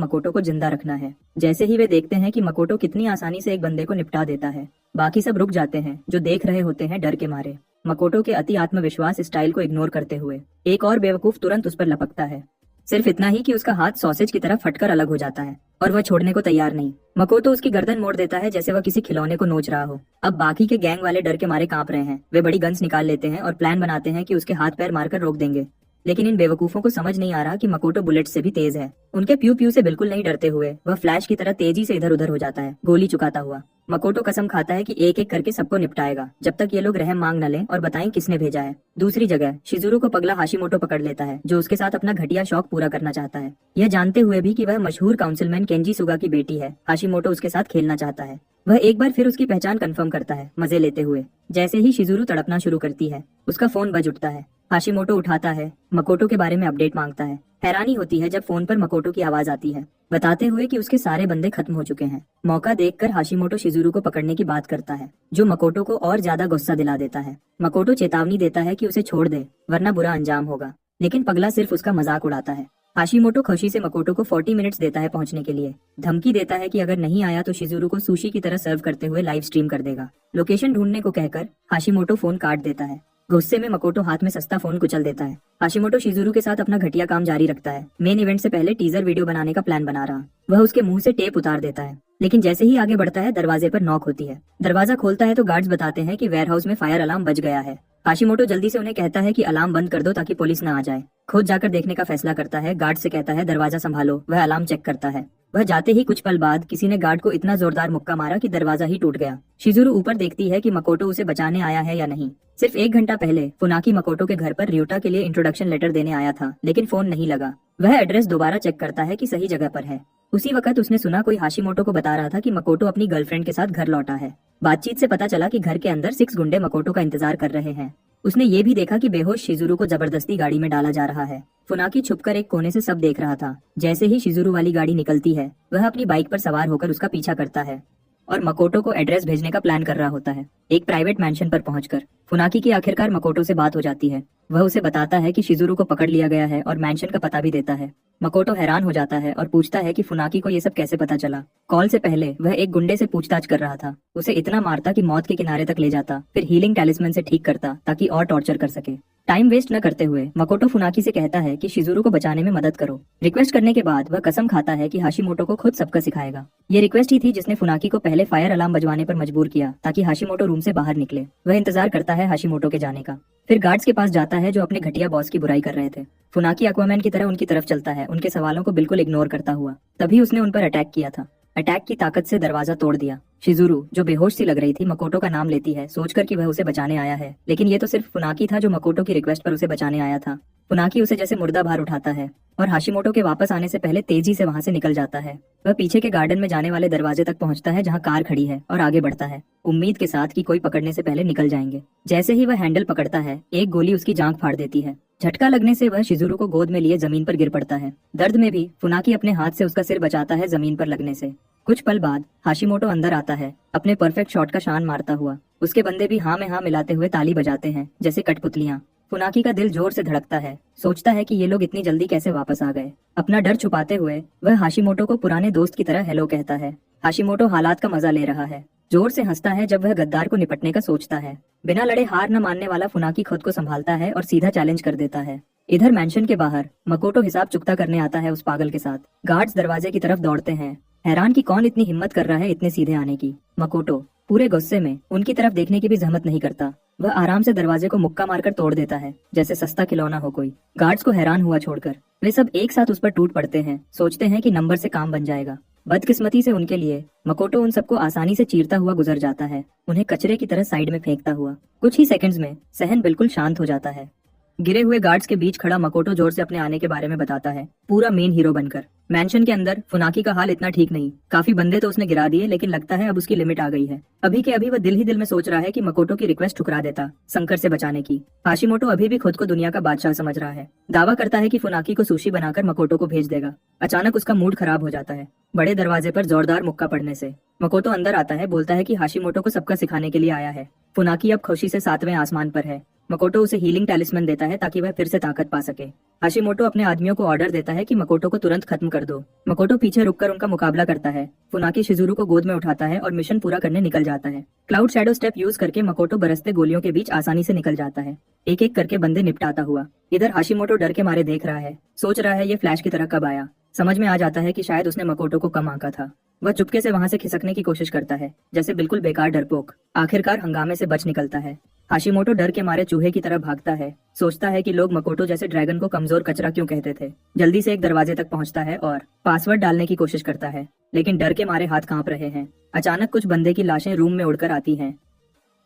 मकोटो को जिंदा रखना है। जैसे ही वे देखते हैं कि मकोटो कितनी आसानी से एक बंदे को निपटा देता है, बाकी सब रुक जाते हैं जो देख रहे होते हैं डर के मारे। मकोटो के अति आत्मविश्वास स्टाइल को इग्नोर करते हुए एक और बेवकूफ तुरंत उस पर लपकता है। सिर्फ इतना ही कि उसका हाथ सॉसेज की तरह फटकर अलग हो जाता है और वह छोड़ने को तैयार नहीं। मकोटो उसकी गर्दन मोड़ देता है जैसे वह किसी खिलौने को नोच रहा हो। अब बाकी के गैंग वाले डर के मारे कांप रहे हैं। वे बड़ी गन्स निकाल लेते हैं और प्लान बनाते हैं कि उसके हाथ पैर मारकर रोक देंगे, लेकिन इन बेवकूफों को समझ नहीं आ रहा कि मकोटो बुलेट से भी तेज है। उनके प्यू प्यू से बिल्कुल नहीं डरते हुए वह फ्लैश की तरह तेजी से इधर उधर हो जाता है, गोली चुकाता हुआ। मकोटो कसम खाता है कि एक एक करके सबको निपटाएगा जब तक ये लोग रहम मांग न लें और बताएं किसने भेजा है। दूसरी जगह शिजुरू को पगला हाशिमोटो पकड़ लेता है, जो उसके साथ अपना घटिया शौक पूरा करना चाहता है। यह जानते हुए भी कि वह मशहूर काउंसिलमैन केंजी सुगा की बेटी है, हाशिमोटो उसके साथ खेलना चाहता है। वह एक बार फिर उसकी पहचान कंफर्म करता है, मजे लेते हुए। जैसे ही शिजुरू तड़पना शुरू करती है, उसका फोन बज उठता है। हाशिमोटो उठाता है, मकोटो के बारे में अपडेट मांगता है। हैरानी होती है जब फोन पर मकोटो की आवाज आती है, बताते हुए कि उसके सारे बंदे खत्म हो चुके हैं। मौका देखकर हाशिमोटो शिजुरू को पकड़ने की बात करता है, जो मकोटो को और ज्यादा गुस्सा दिला देता है। मकोटो चेतावनी देता है कि उसे छोड़ दे, वरना बुरा अंजाम होगा, लेकिन पगला सिर्फ उसका मजाक उड़ाता है। हाशिमोटो खुशी से मकोटो को 40 मिनट्स देता है पहुंचने के लिए। धमकी देता है कि अगर नहीं आया तो शिजुरू को सुशी की तरह सर्व करते हुए लाइव स्ट्रीम कर देगा। लोकेशन ढूंढने को कहकर हाशिमोटो फोन काट देता है। गुस्से में मकोटो हाथ में सस्ता फोन कुचल देता है। हाशिमोटो शिजुरू के साथ अपना घटिया काम जारी रखता है। मेन इवेंट से पहले टीजर वीडियो बनाने का प्लान बना रहा। वह उसके मुंह से टेप उतार देता है, लेकिन जैसे ही आगे बढ़ता है दरवाजे पर नॉक होती है। दरवाजा खोलता है तो गार्ड्स बताते हैं कि वेयरहाउस में फायर अलार्म बज गया है। हाशिमोटो जल्दी से उन्हें कहता है कि अलार्म बंद कर दो ताकि पुलिस न आ जाए। खुद जाकर देखने का फैसला करता है। गार्ड से कहता है दरवाजा संभालो, वह अलार्म चेक करता है। वह जाते ही कुछ पल बाद किसी ने गार्ड को इतना जोरदार मुक्का मारा कि दरवाजा ही टूट गया। शिजुरू ऊपर देखती है कि मकोटो उसे बचाने आया है या नहीं। सिर्फ 1 घंटा पहले फुनाकी मकोटो के घर पर रियोटा के लिए इंट्रोडक्शन लेटर देने आया था, लेकिन फोन नहीं लगा। वह एड्रेस दोबारा चेक करता है कि सही जगह पर है। उसी वक्त उसने सुना कोई हाशिमोटो को बता रहा था कि मकोटो अपनी गर्लफ्रेंड के साथ घर लौटा है। बातचीत से पता चला कि घर के अंदर 6 गुंडे मकोटो का इंतजार कर रहे हैं। उसने ये भी देखा कि बेहोश शिजुरू को जबरदस्ती गाड़ी में डाला जा रहा है। फुनाकी छुपकर एक कोने से सब देख रहा था। जैसे ही शिजुरू वाली गाड़ी निकलती है, वह अपनी बाइक पर सवार होकर उसका पीछा करता है और मकोटो को एड्रेस भेजने का प्लान कर रहा होता है। एक प्राइवेट मैंशन पर पहुंचकर फुनाकी की आखिरकार मकोटो से बात हो जाती है। वह उसे बताता है कि शिजुरू को पकड़ लिया गया है और मैंशन का पता भी देता है। मकोटो हैरान हो जाता है और पूछता है कि फुनाकी को ये सब कैसे पता चला। कॉल से पहले वह एक गुंडे से पूछताछ कर रहा था। उसे इतना मारता कि मौत के किनारे तक ले जाता, फिर हीलिंग टैलिस्मैन से ठीक करता ताकि और टॉर्चर कर सके। टाइम वेस्ट न करते हुए मकोटो फुनाकी से कहता है कि शिजुरू को बचाने में मदद करो। रिक्वेस्ट करने के बाद वह कसम खाता है कि हाशिमोटो को खुद सबका सिखाएगा। ये रिक्वेस्ट ही थी जिसने फुनाकी को पहले फायर अलार्म बजवाने पर मजबूर किया ताकि हाशिमोटो रूम से बाहर निकले। वह इंतजार करता है हाशिमोटो के जाने का, फिर गार्ड्स के पास जाता है जो अपने घटिया बॉस की बुराई कर रहे थे। फुनाकी एक्वामैन की तरह उनकी तरफ चलता है, उनके सवालों को बिल्कुल इग्नोर करता हुआ। तभी उसने उन पर अटैक किया था। अटैक की ताकत से दरवाजा तोड़ दिया। शिजुरू, जो बेहोश सी लग रही थी, मकोटो का नाम लेती है, सोचकर कि वह उसे बचाने आया है, लेकिन ये तो सिर्फ फुनाकी था जो मकोटो की रिक्वेस्ट पर उसे बचाने आया था। फुनाकी उसे जैसे मुर्दा बाहर उठाता है और हाशिमोटो के वापस आने से पहले तेजी से वहां से निकल जाता है। वह पीछे के गार्डन में जाने वाले दरवाजे तक पहुंचता है जहां कार खड़ी है और आगे बढ़ता है, उम्मीद के साथ कि कोई पकड़ने से पहले निकल जाएंगे। जैसे ही वह हैंडल पकड़ता है, एक गोली उसकी जांघ फाड़ देती है। झटका लगने से वह शिजुरू को गोद में लिए जमीन पर गिर पड़ता है। दर्द में भी फुनाकी अपने हाथ से उसका सिर बचाता है जमीन पर लगने से। कुछ पल बाद हाशिमोटो अंदर आता है, अपने परफेक्ट शॉट का शान मारता हुआ। उसके बंदे भी हाँ में हाँ मिलाते हुए ताली बजाते हैं जैसे कठपुतलियां। फुनाकी का दिल जोर से धड़कता है, सोचता है कि ये लोग इतनी जल्दी कैसे वापस आ गए। अपना डर छुपाते हुए वह हाशिमोटो को पुराने दोस्त की तरह हेलो कहता है। हाशिमोटो हालात का मजा ले रहा है, जोर से हंसता है जब वह गद्दार को निपटने का सोचता है। बिना लड़े हार न मानने वाला फुनाकी खुद को संभालता है और सीधा चैलेंज कर देता है। इधर मैंशन के बाहर मकोटो हिसाब चुकता करने आता है उस पागल के साथ। गार्ड्स दरवाजे की तरफ दौड़ते हैं, हैरान कि कौन इतनी हिम्मत कर रहा है इतने सीधे आने की। मकोटो पूरे गुस्से में उनकी तरफ देखने की भी जहमत नहीं करता। वह आराम से दरवाजे को मुक्का मारकर तोड़ देता है जैसे सस्ता खिलौना हो कोई। गार्ड्स को हैरान हुआ छोड़कर वे सब एक साथ उस पर टूट पड़ते हैं, सोचते हैं कि नंबर से काम बन जाएगा। बदकिस्मती से उनके लिए मकोटो उन सबको आसानी से चीरता हुआ गुजर जाता है, उन्हें कचरे की तरह साइड में फेंकता हुआ। कुछ ही सेकंड्स में सहन बिल्कुल शांत हो जाता है। गिरे हुए गार्ड्स के बीच खड़ा मकोटो जोर से अपने आने के बारे में बताता है, पूरा मेन हीरो बनकर। मैंशन के अंदर फुनाकी का हाल इतना ठीक नहीं। काफी बंदे तो उसने गिरा दिए, लेकिन लगता है अब उसकी लिमिट आ गई है। अभी के अभी वह दिल ही दिल में सोच रहा है कि मकोटो की रिक्वेस्ट ठुकरा देता संकर से बचाने की। हाशिमोटो अभी भी खुद को दुनिया का बादशाह समझ रहा है। दावा करता है कि फुनाकी को सुशी बनाकर मकोटो को भेज देगा। अचानक उसका मूड खराब हो जाता है बड़े दरवाजे पर जोरदार मुक्का पड़ने से। मकोटो अंदर आता है, बोलता है कि हाशिमोटो को सबका सिखाने के लिए आया है। फुनाकी अब खुशी से 7वें आसमान पर है। मकोटो उसे हीलिंग टैलिस्मैन देता है ताकि वह फिर से ताकत पा सके। हाशिमोटो अपने आदमियों को ऑर्डर देता है कि मकोटो को तुरंत खत्म कर दो। मकोटो पीछे रुककर उनका मुकाबला करता है। फुनाकी शिजुरू को गोद में उठाता है और मिशन पूरा करने निकल जाता है। क्लाउड शैडो स्टेप यूज करके मकोटो बरसते गोलियों के बीच आसानी से निकल जाता है, एक एक करके बंदे निपटाता हुआ। इधर हाशिमोटो डर के मारे देख रहा है, सोच रहा है ये फ्लैश की तरह कब आया। समझ में आ जाता है कि शायद उसने मकोटो को कम आंका था। वह चुपके से वहां से खिसकने की कोशिश करता है, जैसे बिल्कुल बेकार डरपोक। आखिरकार हंगामे से बच निकलता है। हाशिमोटो डर के मारे चूहे की तरह भागता है, सोचता है कि लोग मकोटो जैसे ड्रैगन को कमजोर कचरा क्यों कहते थे। जल्दी से एक दरवाजे तक पहुंचता है और पासवर्ड डालने की कोशिश करता है, लेकिन डर के मारे हाथ कांप रहे हैं। अचानक कुछ बंदे की लाशें रूम में उड़कर आती हैं,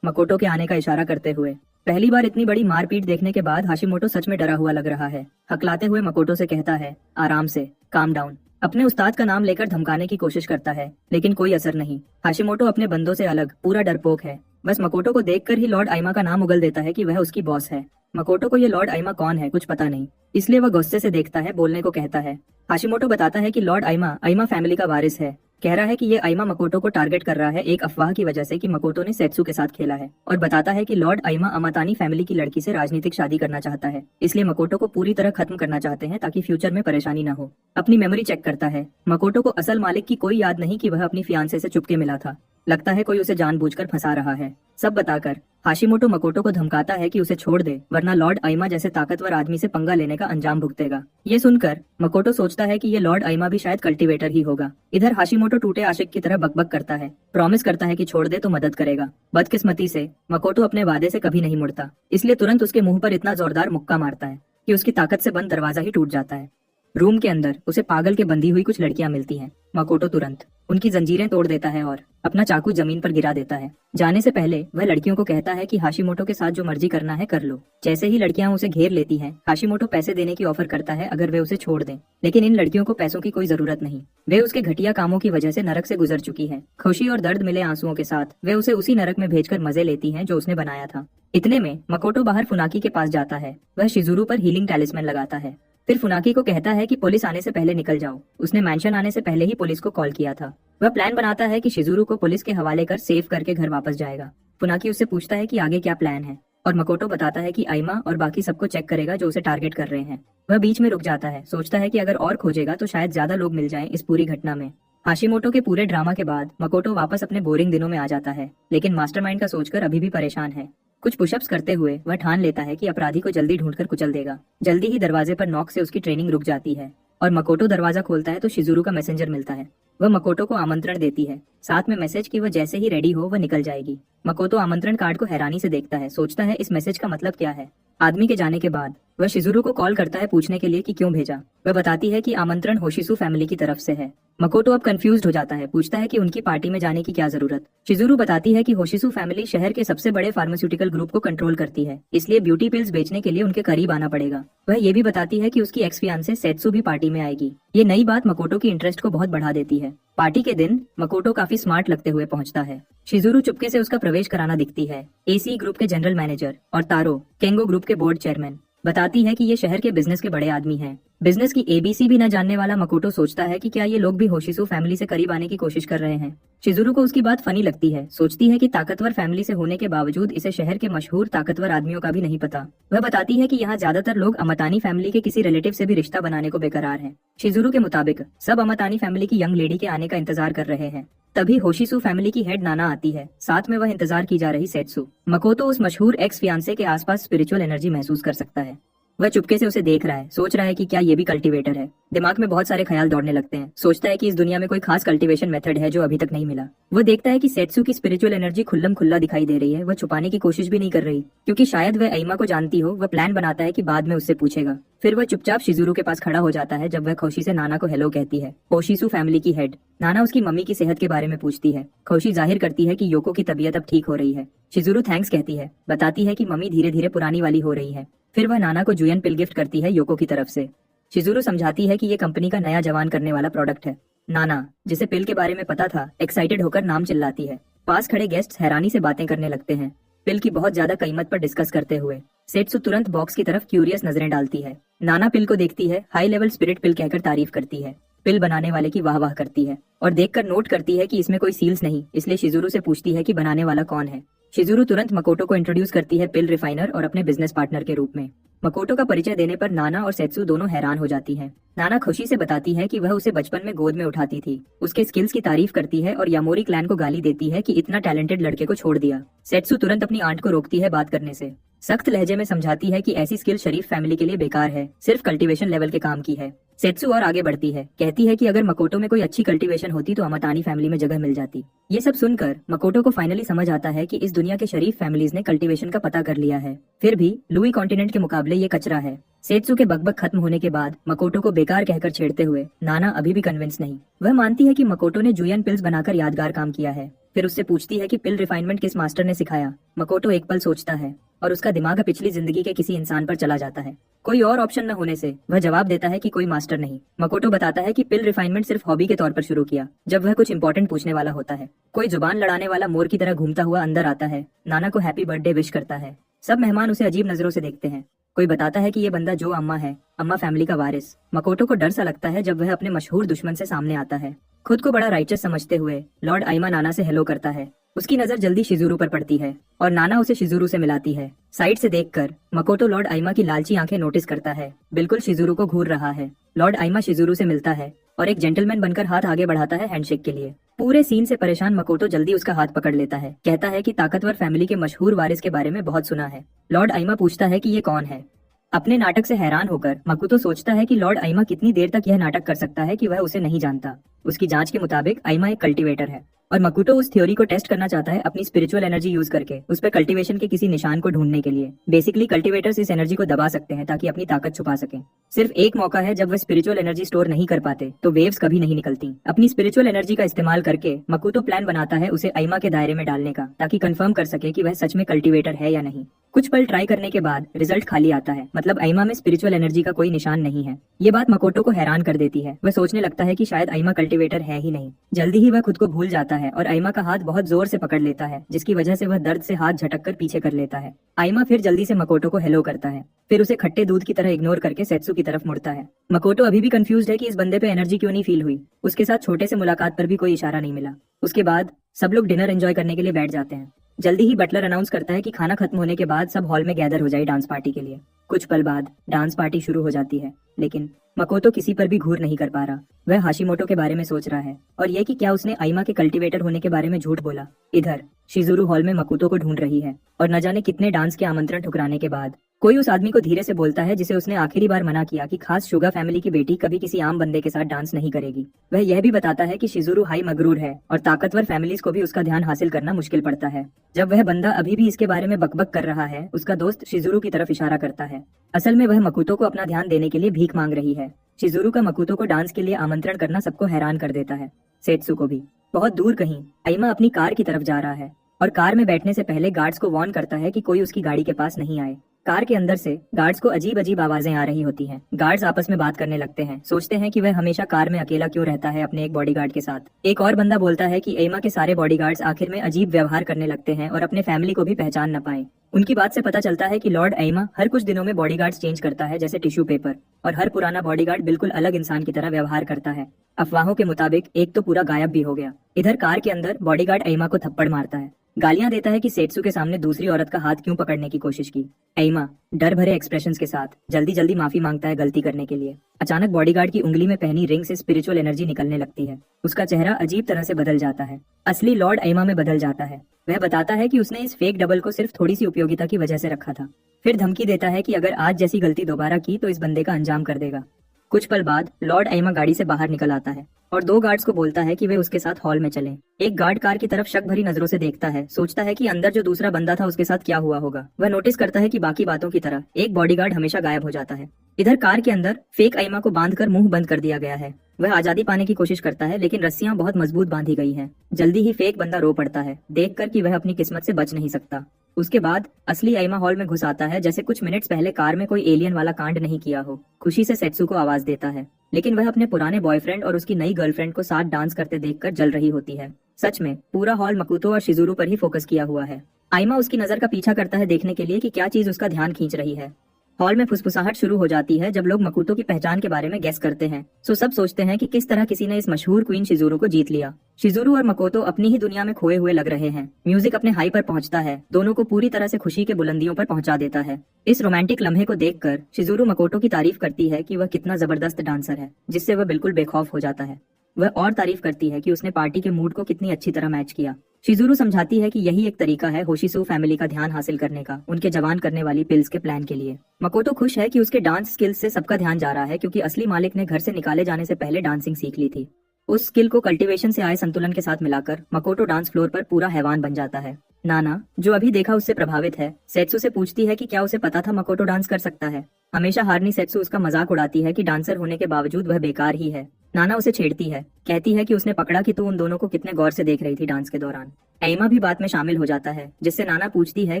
मकोटो के आने का इशारा करते हुए। पहली बार इतनी बड़ी मारपीट देखने के बाद हाशिमोटो सच में डरा हुआ लग रहा है। हकलाते हुए मकोटो से कहता है, आराम से, काम डाउन। अपने उस्ताद का नाम लेकर धमकाने की कोशिश करता है, लेकिन कोई असर नहीं। हाशिमोटो अपने बंदों से अलग पूरा डरपोक है। बस मकोटो को देखकर ही लॉर्ड आइमा का नाम उगल देता है कि वह उसकी बॉस है। मकोटो को ये लॉर्ड आइमा कौन है कुछ पता नहीं, इसलिए वह गुस्से से देखता है, बोलने को कहता है। हाशिमोटो बताता है कि लॉर्ड आइमा आइमा फैमिली का वारिस है। कह रहा है कि ये आइमा मकोटो को टारगेट कर रहा है एक अफवाह की वजह से कि मकोटो ने सेत्सु के साथ खेला है, और बताता है कि लॉर्ड आइमा अमातानी फैमिली की लड़की से राजनीतिक शादी करना चाहता है, इसलिए मकोटो को पूरी तरह खत्म करना चाहते हैं ताकि फ्यूचर में परेशानी न हो। अपनी मेमोरी चेक करता है। मकोटो को असल मालिक की कोई याद नहीं कि वह अपनी फियांसे से चुपके मिला था। लगता है कोई उसे जानबूझकर फंसा रहा है। सब बताकर हाशिमोटो मकोटो को धमकाता है कि उसे छोड़ दे, वरना लॉर्ड आइमा जैसे ताकतवर आदमी से पंगा लेने का अंजाम भुगतेगा। ये सुनकर मकोटो सोचता है कि ये लॉर्ड आइमा भी शायद कल्टीवेटर ही होगा। इधर हाशिमोटो टूटे आशिक की तरह बकबक करता है, प्रॉमिस करता है कि छोड़ दे तो मदद करेगा। बदकिस्मती से मकोटो अपने वादे से कभी नहीं मुड़ता, इसलिए तुरंत उसके मुंह पर इतना जोरदार मुक्का मारता है कि उसकी ताकत से बंद दरवाजा ही टूट जाता है। रूम के अंदर उसे पागल के बंधी हुई कुछ लड़कियां मिलती हैं। मकोटो तुरंत उनकी जंजीरें तोड़ देता है और अपना चाकू जमीन पर गिरा देता है। जाने से पहले वह लड़कियों को कहता है कि हाशिमोटो के साथ जो मर्जी करना है कर लो। जैसे ही लड़कियां उसे घेर लेती हैं, हाशिमोटो पैसे देने की ऑफर करता है अगर वे उसे छोड़ दें, लेकिन इन लड़कियों को पैसों की कोई जरूरत नहीं। वे उसके घटिया कामों की वजह से नरक से गुजर चुकी है। खुशी और दर्द मिले आंसुओं के साथ वे उसे उसी नरक में भेजकर मजे लेती हैं जो उसने बनाया था। इतने में मकोटो बाहर फुनाकी के पास जाता है। वह शिजुरू पर हीलिंग टैलिस्मैन लगाता है, फिर फुनाकी को कहता है कि पुलिस आने से पहले निकल जाओ। उसने मैंशन आने से पहले ही पुलिस को कॉल किया था। वह प्लान बनाता है कि शिजुरू को पुलिस के हवाले कर सेव करके घर वापस जाएगा। फुनाकी उससे पूछता है कि आगे क्या प्लान है, और मकोटो बताता है कि आइमा और बाकी सबको चेक करेगा जो उसे टारगेट कर रहे हैं। वह बीच में रुक जाता है, सोचता है कि अगर और खोजेगा तो शायद ज्यादा लोग मिल जाएं इस पूरी घटना में। हाशिमोटो के पूरे ड्रामा के बाद मकोटो वापस अपने बोरिंग दिनों में आ जाता है, लेकिन मास्टरमाइंड का सोचकर अभी भी परेशान है। कुछ पुशअप्स करते हुए वह ठान लेता है कि अपराधी को जल्दी ढूंढकर कुचल देगा। जल्दी ही दरवाजे पर नॉक से उसकी ट्रेनिंग रुक जाती है और मकोटो दरवाजा खोलता है तो शिजुरू का मैसेंजर मिलता है। वह मकोटो को आमंत्रण देती है, साथ में मैसेज कि वह जैसे ही रेडी हो वह निकल जाएगी। मकोटो आमंत्रण कार्ड को हैरानी से देखता है, सोचता है इस मैसेज का मतलब क्या है। आदमी के जाने के बाद वह शिजुरू को कॉल करता है पूछने के लिए कि क्यों भेजा। वह बताती है कि आमंत्रण होशिसु फैमिली की तरफ से है। मकोटो अब कंफ्यूज्ड हो जाता है, पूछता है कि उनकी पार्टी में जाने की क्या जरूरत। शिजुरू बताती है कि होशिसु फैमिली शहर के सबसे बड़े फार्मास्यूटिकल ग्रुप को कंट्रोल करती है, इसलिए ब्यूटी पिल्स बेचने के लिए उनके करीब आना पड़ेगा। वह ये भी बताती है कि उसकी एक्स फियांसे सेत्सु भी पार्टी में आएगी। ये नई बात मकोटो की इंटरेस्ट को बहुत बढ़ा देती है। पार्टी के दिन मकोटो काफी स्मार्ट लगते हुए पहुंचता है। शिजुरू चुपके से उसका प्रवेश कराना दिखती है। एसी ग्रुप के जनरल मैनेजर और तारो केंगो ग्रुप के बोर्ड चेयरमैन। बताती है कि ये शहर के बिजनेस के बड़े आदमी हैं। बिजनेस की एबीसी भी न जानने वाला मकोटो सोचता है कि क्या ये लोग भी होशिसु फैमिली से करीब आने की कोशिश कर रहे हैं। शिजुरू को उसकी बात फनी लगती है, सोचती है कि ताकतवर फैमिली से होने के बावजूद इसे शहर के मशहूर ताकतवर आदमियों का भी नहीं पता। वह बताती है कि यहाँ ज्यादातर लोग अमतानी फैमिली के किसी रिलेटिव से भी रिश्ता बनाने को बेकरार हैं। शिजुरू के मुताबिक सब अमतानी फैमिली की यंग लेडी के आने का इंतजार कर रहे हैं। तभी होशिसु फैमिली की हेड नाना आती है, साथ में वह इंतजार की जा रही सेत्सु। मकोटो उस मशहूर एक्स फियांसे के आसपास स्पिरिचुअल एनर्जी महसूस कर सकता है। वह चुपके से उसे देख रहा है, सोच रहा है कि क्या ये भी कल्टीवेटर है। दिमाग में बहुत सारे ख्याल दौड़ने लगते हैं। सोचता है कि इस दुनिया में कोई खास कल्टीवेशन मेथड है जो अभी तक नहीं मिला। वो देखता है कि सेत्सु की स्पिरिचुअल एनर्जी खुल्लम खुल्ला दिखाई दे रही है। वह छुपाने की कोशिश भी नहीं कर रही, क्योंकि शायद वह आइमा को जानती हो। वह प्लान बनाता है कि बाद में उससे पूछेगा। फिर वह चुपचाप शिजुरू के पास खड़ा हो जाता है जब वह खुशी से नाना को हेलो कहती है। होशिसु फैमिली की हेड नाना उसकी मम्मी की सेहत के बारे में पूछती है। खुशी जाहिर करती है कि योको की तबीयत अब ठीक हो रही है। शिजुरू थैंक्स कहती है, बताती है कि मम्मी धीरे धीरे पुरानी वाली हो रही है। फिर वह नाना को जुयन पिल गिफ्ट करती है योको की तरफ से। शिजुरू समझाती है कि ये कंपनी का नया जवान करने वाला प्रोडक्ट है। नाना, जिसे पिल के बारे में पता था, एक्साइटेड होकर नाम चिल्लाती है। पास खड़े गेस्ट्स हैरानी से बातें करने लगते हैं, पिल की बहुत ज्यादा कीमत पर डिस्कस करते हुए। सेत्सु तुरंत बॉक्स की तरफ क्यूरियस नजरें डालती है। नाना पिल को देखती है, हाई लेवल स्पिरिट पिल कहकर तारीफ करती है। पिल बनाने वाले की वाह वाह करती है और देखकर नोट करती है कि इसमें कोई सील्स नहीं, इसलिए शिजुरू से पूछती है कि बनाने वाला कौन है। शिजुरू तुरंत मकोटो को इंट्रोड्यूस करती है पिल रिफाइनर और अपने बिजनेस पार्टनर के रूप में। मकोटो का परिचय देने पर नाना और सेत्सु दोनों हैरान हो जाती हैं। नाना खुशी से बताती है कि वह उसे बचपन में गोद में उठाती थी, उसके स्किल्स की तारीफ करती है और यामोरी क्लैन को गाली देती है कि इतना टैलेंटेड लड़के को छोड़ दिया। सेत्सु तुरंत अपनी आंट को रोकती है बात करने से, सख्त लहजे में समझाती है कि ऐसी स्किल शरीफ फैमिली के लिए बेकार है, सिर्फ कल्टीवेशन लेवल के काम की है। सेत्सु और आगे बढ़ती है, कहती है कि अगर मकोटो में कोई अच्छी कल्टीवेशन होती तो अमातानी फैमिली में जगह मिल जाती। ये सब सुनकर मकोटो को फाइनली समझ आता है कि इस दुनिया के शरीफ फैमिलीज ने कल्टीवेशन का पता कर लिया है, फिर भी लुई कॉन्टिनेंट के मुकाबले ये कचरा है। सेत्सु के बकबक खत्म होने के बाद मकोटो को बेकार कहकर छेड़ते हुए नाना अभी भी कन्विंस नहीं। वह मानती है कि मकोटो ने जुयन पिल्स बनाकर यादगार काम किया है। फिर उससे पूछती है कि पिल रिफाइनमेंट किस मास्टर ने सिखाया। मकोटो एक पल सोचता है और उसका दिमाग पिछली जिंदगी के किसी इंसान पर चला जाता है। कोई और ऑप्शन न होने से वह जवाब देता है कि कोई मास्टर नहीं। मकोटो बताता है कि पिल रिफाइनमेंट सिर्फ हॉबी के तौर पर शुरू किया, जब वह कुछ इंपॉर्टेंट पूछने वाला होता है। कोई जुबान लड़ाने वाला मोर की तरह घूमता हुआ अंदर आता है, नाना को हैप्पी बर्थडे विश करता है। सब मेहमान उसे अजीब नजरों से देखते हैं। कोई बताता है कि ये बंदा जो अम्मा है, अम्मा फैमिली का वारिस। मकोटो को डर सा लगता है जब वह अपने मशहूर दुश्मन से सामने आता है। खुद को बड़ा राइचस समझते हुए लॉर्ड आइमा नाना से हेलो करता है। उसकी नजर जल्दी शिजुरू पर पड़ती है और नाना उसे शिजुरू से मिलाती है। साइड से देखकर मकोटो लॉर्ड आइमा की लालची आंखें नोटिस करता है, बिल्कुल शिजुरू को घूर रहा है। लॉर्ड आइमा शिजुरू से मिलता है और एक जेंटलमैन बनकर हाथ आगे बढ़ाता है हैंडशेक के लिए। पूरे सीन से परेशान मकोटो जल्दी उसका हाथ पकड़ लेता है, कहता है कि ताकतवर फैमिली के मशहूर वारिस के बारे में बहुत सुना है। लॉर्ड आइमा पूछता है कि ये कौन है। अपने नाटक से हैरान होकर मकोटो सोचता है कि लॉर्ड आइमा कितनी देर तक यह नाटक कर सकता है कि वह उसे नहीं जानता। उसकी जांच के मुताबिक आइमा एक कल्टीवेटर है और मकोटो उस थ्योरी को टेस्ट करना चाहता है अपनी स्पिरिचुअल एनर्जी यूज करके, उस पर कल्टीवेशन के किसी निशान को ढूंढने के लिए। बेसिकली कल्टीवेटर्स इस एनर्जी को दबा सकते हैं ताकि अपनी ताकत छुपा सकें। सिर्फ एक मौका है जब वह स्पिरिचुअल एनर्जी स्टोर नहीं कर पाते तो वेव्स कभी नहीं निकलती। अपनी स्पिरिचुअल एनर्जी का इस्तेमाल करके मकोटो प्लान बनाता है उसे आइमा के दायरे में डालने का, ताकि कंफर्म कर सके कि वह सच में कल्टीवेटर है या नहीं। कुछ पल ट्राई करने के बाद रिजल्ट खाली आता है, मतलब आइमा में स्पिरिचुअल एनर्जी का कोई निशान नहीं है। ये बात मकोटो को हैरान कर देती है। वह सोचने लगता है कि शायद आइमा कल्टीवेटर है ही नहीं। जल्दी ही वह खुद को भूल जाता है और आइमा का हाथ बहुत जोर से पकड़ लेता है, जिसकी वजह से वह दर्द से हाथ झटक कर पीछे कर लेता है। आइमा फिर जल्दी से मकोटो को हेलो करता है, फिर उसे खट्टे दूध की तरह इग्नोर करके सेत्सु की तरफ मुड़ता है। मकोटो अभी भी कंफ्यूज्ड है कि इस बंदे पे एनर्जी क्यों नहीं फील हुई। उसके साथ छोटे से मुलाकात पर भी कोई इशारा नहीं मिला। उसके बाद सब लोग डिनर एंजॉय करने के लिए बैठ जाते हैं। जल्दी ही बटलर अनाउंस करता है कि खाना खत्म होने के बाद सब हॉल में गैदर हो जाए डांस पार्टी के लिए। कुछ पल बाद डांस पार्टी शुरू हो जाती है, लेकिन मकोटो किसी पर भी घूर नहीं कर पा रहा। वह हाशिमोटो के बारे में सोच रहा है और यह कि क्या उसने आइमा के कल्टीवेटर होने के बारे में झूठ बोला। इधर शिजुरू हॉल में मकोटो को ढूंढ रही है और न जाने कितने डांस के आमंत्रण ठुकराने के बाद कोई उस आदमी को धीरे से बोलता है जिसे उसने आखिरी बार मना किया कि खास शुगा फैमिली की बेटी कभी किसी आम बंदे के साथ डांस नहीं करेगी। वह यह भी बताता है कि शिजुरू हाई मगरूर है और ताकतवर फैमिलीज को भी उसका ध्यान हासिल करना मुश्किल पड़ता है। जब वह बंदा अभी भी इसके बारे में बकबक कर रहा है, उसका दोस्त शिजुरू की तरफ इशारा करता है। असल में वह मकोटो को अपना ध्यान देने के लिए भीख मांग रही है। शिजुरू का मकोटो को डांस के लिए आमंत्रण करना सबको हैरान कर देता है, सेत्सु को भी। बहुत दूर कहीं आइमा अपनी कार की तरफ जा रहा है और कार में बैठने से पहले गार्ड्स को वार्न करता है कि कोई उसकी गाड़ी के पास नहीं आए। कार के अंदर से गार्ड्स को अजीब अजीब आवाजें आ रही होती हैं। गार्ड्स आपस में बात करने लगते हैं, सोचते हैं कि वह हमेशा कार में अकेला क्यों रहता है अपने एक बॉडीगार्ड के साथ। एक और बंदा बोलता है कि आइमा के सारे बॉडीगार्ड्स आखिर में अजीब व्यवहार करने लगते हैं और अपने फैमिली को भी पहचान न पाए। उनकी बात से पता चलता है कि लॉर्ड आइमा हर कुछ दिनों में बॉडीगार्ड्स चेंज करता है जैसे टिश्यू पेपर, और हर पुराना बॉडीगार्ड बिल्कुल अलग इंसान की तरह व्यवहार करता है। अफवाहों के मुताबिक एक तो पूरा गायब भी हो गया। इधर कार के अंदर बॉडीगार्ड आइमा को थप्पड़ मारता है, गालियां देता है कि सेत्सु के सामने दूसरी औरत का हाथ क्यों पकड़ने की कोशिश की। आइमा डर भरे एक्सप्रेशंस के साथ जल्दी जल्दी माफी मांगता है गलती करने के लिए। अचानक बॉडीगार्ड की उंगली में पहनी रिंग से स्पिरिचुअल एनर्जी निकलने लगती है। उसका चेहरा अजीब तरह से बदल जाता है, असली लॉर्ड आइमा में बदल जाता है। वह बताता है कि उसने इस फेक डबल को सिर्फ थोड़ी सी उपयोगिता की वजह से रखा था। फिर धमकी देता है कि अगर आज जैसी गलती दोबारा की तो इस बंदे का अंजाम कर देगा। कुछ पल बाद लॉर्ड आइमा गाड़ी से बाहर निकल आता है और 2 गार्ड्स को बोलता है कि वे उसके साथ हॉल में चलें। एक गार्ड कार की तरफ शक भरी नजरों से देखता है, सोचता है कि अंदर जो दूसरा बंदा था उसके साथ क्या हुआ होगा। वह नोटिस करता है कि बाकी बातों की तरह एक बॉडीगार्ड हमेशा गायब हो जाता है। इधर कार के अंदर फेक आइमा को बांधकर मुंह बंद कर दिया गया है। वह आजादी पाने की कोशिश करता है, लेकिन रस्सियां बहुत मजबूत बांधी गई हैं। जल्दी ही फेक बंदा रो पड़ता है, देखकर कि वह अपनी किस्मत से बच नहीं सकता। उसके बाद असली आइमा हॉल में घुस आता है जैसे कुछ मिनट्स पहले कार में कोई एलियन वाला कांड नहीं किया हो। खुशी से सेत्सु को आवाज देता है, लेकिन वह अपने पुराने बॉयफ्रेंड और उसकी नई गर्लफ्रेंड को साथ डांस करते देखकर जल रही होती है। सच में पूरा हॉल मकुतो और शिजुरू पर ही फोकस किया हुआ है। आइमा उसकी नजर का पीछा करता है देखने के लिए कि क्या चीज उसका ध्यान खींच रही है। हॉल में फुसफुसाहट शुरू हो जाती है जब लोग मकुतो की पहचान के बारे में गेस करते हैं। सो सब सोचते हैं कि किस तरह किसी ने इस मशहूर क्वीन शिजुरू को जीत लिया। शिजुरू और मकोतो अपनी ही दुनिया में खोए हुए लग रहे हैं। म्यूजिक अपने हाई पर पहुंचता है, दोनों को पूरी तरह से खुशी के बुलंदियों पर पहुंचा देता है। इस रोमांटिक लम्हे को देखकर शिजुरू मकोतो की तारीफ करती है कि वह कितना जबरदस्त डांसर है, जिससे वह बिल्कुल बेखौफ हो जाता है। वह और तारीफ करती है कि उसने पार्टी के मूड को कितनी अच्छी तरह मैच किया। शिजुरू समझाती है कि यही एक तरीका है होशिसु फैमिली का ध्यान हासिल करने का, उनके जवान करने वाली पिल्स के प्लान के लिए। मकोतो खुश है कि उसके डांस स्किल्स से सबका ध्यान जा रहा है, क्योंकि असली मालिक ने घर से निकाले जाने से पहले डांसिंग सीख ली थी। उस स्किल को कल्टीवेशन से आए संतुलन के साथ मिलाकर मकोतो डांस फ्लोर पर पूरा हैवान बन जाता है। नाना, जो अभी देखा उससे प्रभावित है, सेत्सु से पूछती है कि क्या उसे पता था मकोतो डांस कर सकता है। हमेशा हारनी सेत्सु उसका मजाक उड़ाती है कि डांसर होने के बावजूद वह बेकार ही है। नाना उसे छेड़ती है, कहती है कि उसने पकड़ा कि तू उन दोनों को कितने गौर से देख रही थी डांस के दौरान। आइमा भी बात में शामिल हो जाता है, जिससे नाना पूछती है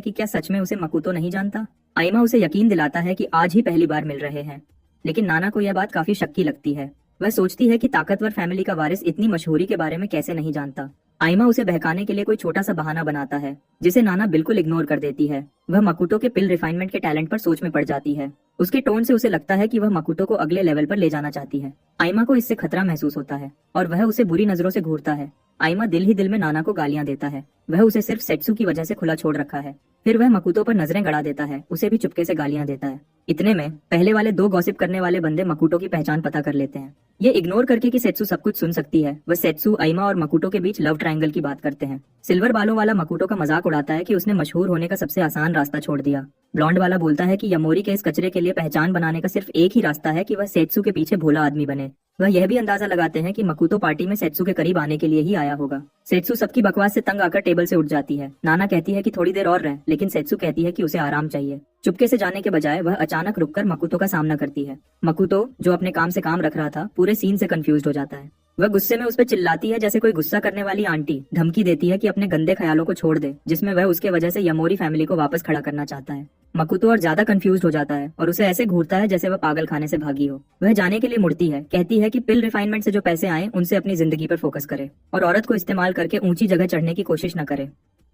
कि क्या सच में उसे मकुतो नहीं जानता। आइमा उसे यकीन दिलाता है कि आज ही पहली बार मिल रहे हैं, लेकिन नाना को यह बात काफी शक्की लगती है। वह सोचती है कि ताकतवर फैमिली का वारिस इतनी मशहूरी के बारे में कैसे नहीं जानता। आइमा उसे बहकाने के लिए कोई छोटा सा बहाना बनाता है, जिसे नाना बिल्कुल इग्नोर कर देती है। वह मकुतो के पिल रिफाइनमेंट के टैलेंट पर सोच में पड़ जाती है। उसके टोन से उसे लगता है कि वह मकुतो को अगले लेवल पर ले जाना चाहती है। आइमा को इससे खतरा महसूस होता है और वह उसे बुरी नजरों से घूरता है। आइमा दिल ही दिल में नाना को गालियां देता है। वह उसे सिर्फ सेट्सू की वजह से खुला छोड़ रखा है। फिर वह मकुतो पर नजरें गड़ा देता है, उसे भी चुपके से गालियां देता है। इतने में पहले वाले दो गॉसिप करने वाले बंदे मकुतो की पहचान पता कर लेते हैं। ये इग्नोर करके कि सेट्सू सब कुछ सुन सकती है, वह सेट्सू, आइमा और मकुतो के बीच लव ट्रायंगल की बात करते हैं। सिल्वर बालों वाला मकुतो का मजाक उड़ाता है कि उसने मशहूर होने का सबसे आसान रास्ता छोड़ दिया। ब्लॉन्ड वाला बोलता है कि यमोरी के इस कचरे के लिए पहचान बनाने का सिर्फ एक ही रास्ता है कि वह सेट्सू के पीछे भोला आदमी बने। वह यह भी अंदाजा लगाते हैं कि मकुतो पार्टी में सेट्सू के करीब आने के लिए ही आया होगा। सेट्सू सबकी बकवास से तंग आकर टेबल से उठ जाती है। नाना कहती है कि थोड़ी देर और रह, लेकिन सेट्सू कहती है कि उसे आराम चाहिए। चुपके से जाने के बजाय वह अचानक रुककर मकुतो का सामना करती है। मकुतो, जो अपने काम से काम रख रहा था, पूरे सीन से कंफ्यूज हो जाता है। वह गुस्से में उस पर चिल्लाती है जैसे कोई गुस्सा करने वाली आंटी। धमकी देती है कि अपने गंदे ख्यालों को छोड़ दे, जिसमें वह उसके वजह से यमोरी फैमिली को वापस खड़ा करना चाहता है। मकुतो और ज्यादा कंफ्यूज हो जाता है और उसे ऐसे घूरता है जैसे वह पागल खाने से भागी हो। वह जाने के लिए मुड़ती है, कहती है कि पिल रिफाइनमेंट से जो पैसे आए उनसे अपनी जिंदगी पर फोकस करे और औरत को इस्तेमाल करके ऊंची जगह चढ़ने की कोशिश न करे।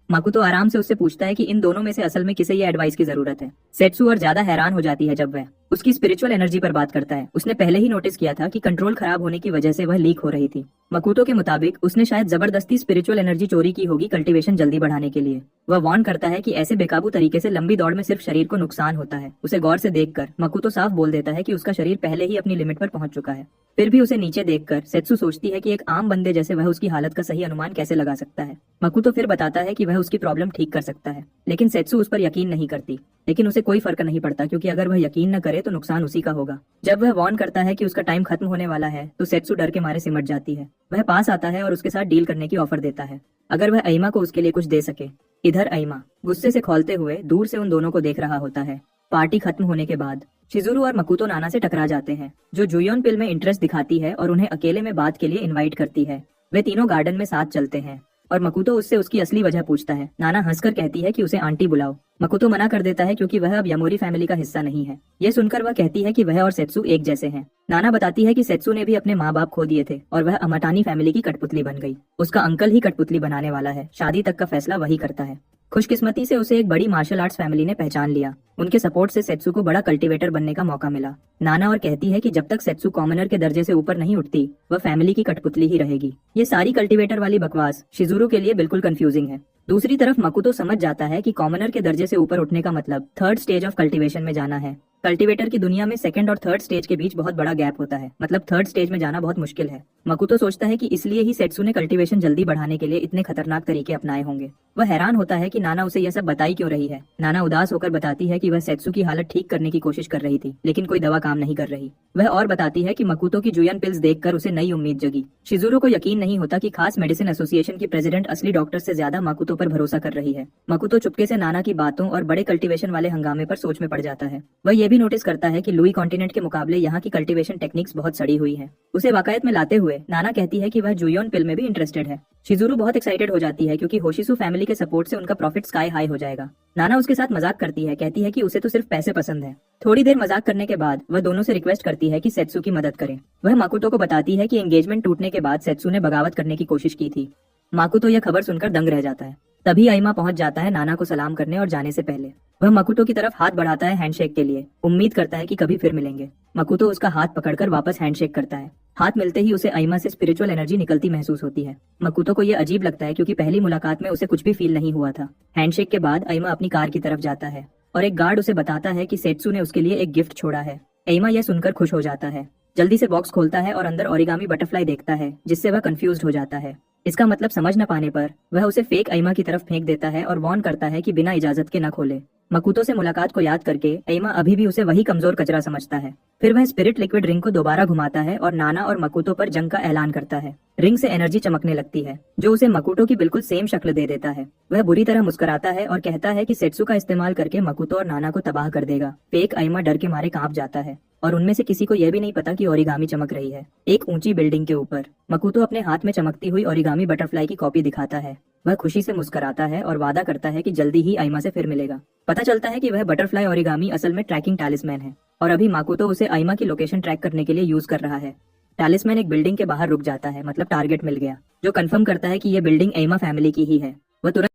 मकुतो आराम से उससे पूछता है कि इन दोनों में से असल में किसे ये एडवाइस की जरूरत है। सेट्सू और ज्यादा हैरान हो जाती है जब वह उसकी स्पिरिचुअल एनर्जी पर बात करता है। उसने पहले ही नोटिस किया था कि कंट्रोल खराब होने की वजह से वह लीक हो रही थी। मकुतो के मुताबिक उसने शायद जबरदस्ती स्पिरिचुअल एनर्जी चोरी की होगी कल्टीवेशन जल्दी बढ़ाने के लिए। वह वार्न करता है कि ऐसे बेकाबू तरीके से लंबी दौड़ में सिर्फ शरीर को नुकसान होता है। उसे गौर से देखकर मकुतो साफ बोल देता है कि उसका शरीर पहले ही अपनी लिमिट पर पहुंच चुका है। फिर भी उसे नीचे देखकर सेत्सू सोचती है कि एक आम बंदे जैसे वह उसकी हालत का सही अनुमान कैसे लगा सकता है। मकुतो फिर बताता है कि वह उसकी प्रॉब्लम ठीक कर सकता है, लेकिन सेत्सू उस पर यकीन नहीं करती। लेकिन उसे कोई फर्क नहीं पड़ता, क्योंकि अगर वह यकीन न करे तो नुकसान उसी का होगा। जब वह वार्न करता है कि उसका टाइम खत्म होने वाला है, तो सेत्सू डर के मारे सिमट जाती है। वह पास आता है और उसके साथ डील करने की ऑफर देता है, अगर वह आइमा को उसके लिए कुछ दे सके। इधर आइमा गुस्से से खौलते हुए दूर से उन दोनों को देख रहा होता है। पार्टी खत्म होने के बाद शिजुरू और मकुतो नाना से टकरा जाते हैं, जो जुयोन पिल में इंटरेस्ट दिखाती है और उन्हें अकेले में बात के लिए इनवाइट करती है। वे तीनों गार्डन में साथ चलते हैं और मकुतो उससे उसकी असली वजह पूछता है। नाना हंसकर कहती है कि उसे आंटी बुलाओ। मकुतो मना कर देता है क्योंकि वह अब यमोरी फैमिली का हिस्सा नहीं है। ये सुनकर वह कहती है कि वह और सेत्सू एक जैसे हैं। नाना बताती है कि सेत्सू ने भी अपने माँ बाप खो दिए थे और वह अमाटानी फैमिली की कठपुतली बन गई। उसका अंकल ही कठपुतली बनाने वाला है, शादी तक का फैसला वही करता है। खुशकिस्मती से उसे एक बड़ी मार्शल आर्ट्स फैमिली ने पहचान लिया। उनके सपोर्ट से सेत्सू को बड़ा कल्टीवेटर बनने का मौका मिला। नाना और कहती है कि जब तक सेत्सू कॉमनर के दर्जे से ऊपर नहीं उठती, वह फैमिली की कठपुतली ही रहेगी। ये सारी कल्टीवेटर वाली बकवास शिजुरू के लिए बिल्कुल कंफ्यूजिंग है। दूसरी तरफ मकुतो समझ जाता है कि कॉमनर के दर्जे से ऊपर उठने का मतलब थर्ड स्टेज ऑफ कल्टीवेशन में जाना है। कल्टीवेटर की दुनिया में सेकंड और थर्ड स्टेज के बीच बहुत बड़ा गैप होता है, मतलब थर्ड स्टेज में जाना बहुत मुश्किल है। मकुतो सोचता है कि इसलिए ही सेत्सू ने कल्टीवेशन जल्दी बढ़ाने के लिए इतने खतरनाक तरीके अपनाए होंगे। वह हैरान होता है कि नाना उसे यह सब बताई क्यों रही है। नाना उदास होकर बताती है कि वह सेत्सू की हालत ठीक करने की कोशिश कर रही थी, लेकिन कोई दवा काम नहीं कर रही। वह और बताती है कि मकुतो की जुयन पिल्स देखकर उसे नई उम्मीद जगी। शिजुरू को यकीन नहीं होता कि खास मेडिसिन एसोसिएशन की प्रेसिडेंट असली डॉक्टर से ज्यादा मकुतो पर भरोसा कर रही है। मकुतो चुपके से नाना की बातों और बड़े कल्टीवेशन वाले हंगामे पर सोच में पड़ जाता है। वह यह भी नोटिस करता है कि लुई कॉन्टिनेंट के मुकाबले यहाँ की कल्टीवेशन टेक्निक्स बहुत सड़ी हुई है। उसे वाकईत में लाते हुए नाना कहती है कि वह जुयोन पिल में भी इंटरेस्टेड है। शिजुरू बहुत एक्साइटेड हो जाती है क्योंकि होशिसु फैमिली के सपोर्ट से उनका प्रॉफिट स्काई हाई हो जाएगा। नाना उसके साथ मजाक करती है, कहती है कि उसे तो सिर्फ पैसे पसंद है। थोड़ी देर मजाक करने के बाद वह दोनों से रिक्वेस्ट करती है कि सेत्सू की मदद करें। वह मकुतो को बताती है कि एंगेजमेंट टूटने के बाद सेत्सू ने बगावत करने की कोशिश की थी। माकुतो यह खबर सुनकर दंग रह जाता है। तभी आइमा पहुंच जाता है नाना को सलाम करने और जाने से पहले वह मकुतो की तरफ हाथ बढ़ाता है हैंडशेक के लिए। उम्मीद करता है कि कभी फिर मिलेंगे। मकुतो उसका हाथ पकड़कर वापस हैंडशेक करता है। हाथ मिलते ही उसे आइमा से स्पिरिचुअल एनर्जी निकलती महसूस होती है। मकुतो को यह अजीब लगता है क्योंकि पहली मुलाकात में उसे कुछ भी फील नहीं हुआ था। हैंडशेक के बाद आइमा अपनी कार की तरफ जाता है और एक गार्ड उसे बताता है कि सेट्सू ने उसके लिए एक गिफ्ट छोड़ा है। आइमा यह सुनकर खुश हो जाता है। जल्दी से बॉक्स खोलता है और अंदर ओरिगामी बटरफ्लाई देखता है, जिससे वह कंफ्यूज्ड हो जाता है। इसका मतलब समझ न पाने पर वह उसे फेक आइमा की तरफ फेंक देता है और वार्न करता है कि बिना इजाजत के न खोले। मकुतो से मुलाकात को याद करके आइमा अभी भी उसे वही कमजोर कचरा समझता है। फिर वह स्पिरिट लिक्विड रिंग को दोबारा घुमाता है और नाना और मकुतो पर जंग का ऐलान करता है। रिंग से एनर्जी चमकने लगती है, जो उसे मकुतो की बिल्कुल सेम शक्ल दे देता है। वह बुरी तरह मुस्कुराता है और कहता है कि सेट्सू का इस्तेमाल करके मकुतो और नाना को तबाह कर देगा। फेक आइमा डर के मारे कांप जाता है और उनमें से किसी को यह भी नहीं पता कि ओरिगामी चमक रही है। एक ऊंची बिल्डिंग के ऊपर मकुतो अपने हाथ में चमकती हुई ओरिगामी बटरफ्लाई की कॉपी दिखाता है। वह खुशी से मुस्कुराता है और वादा करता है कि जल्दी ही आइमा से फिर मिलेगा। पता चलता है कि वह बटरफ्लाई ओरिगामी असल में ट्रैकिंग टैलिस्मैन है और अभी मकुतो उसे आइमा की लोकेशन ट्रैक करने के लिए यूज कर रहा है। टैलिस्मैन एक बिल्डिंग के बाहर रुक जाता है, मतलब टारगेट मिल गया, जो कंफर्म करता है कि यह बिल्डिंग आइमा फैमिली की ही है। वह तुरंत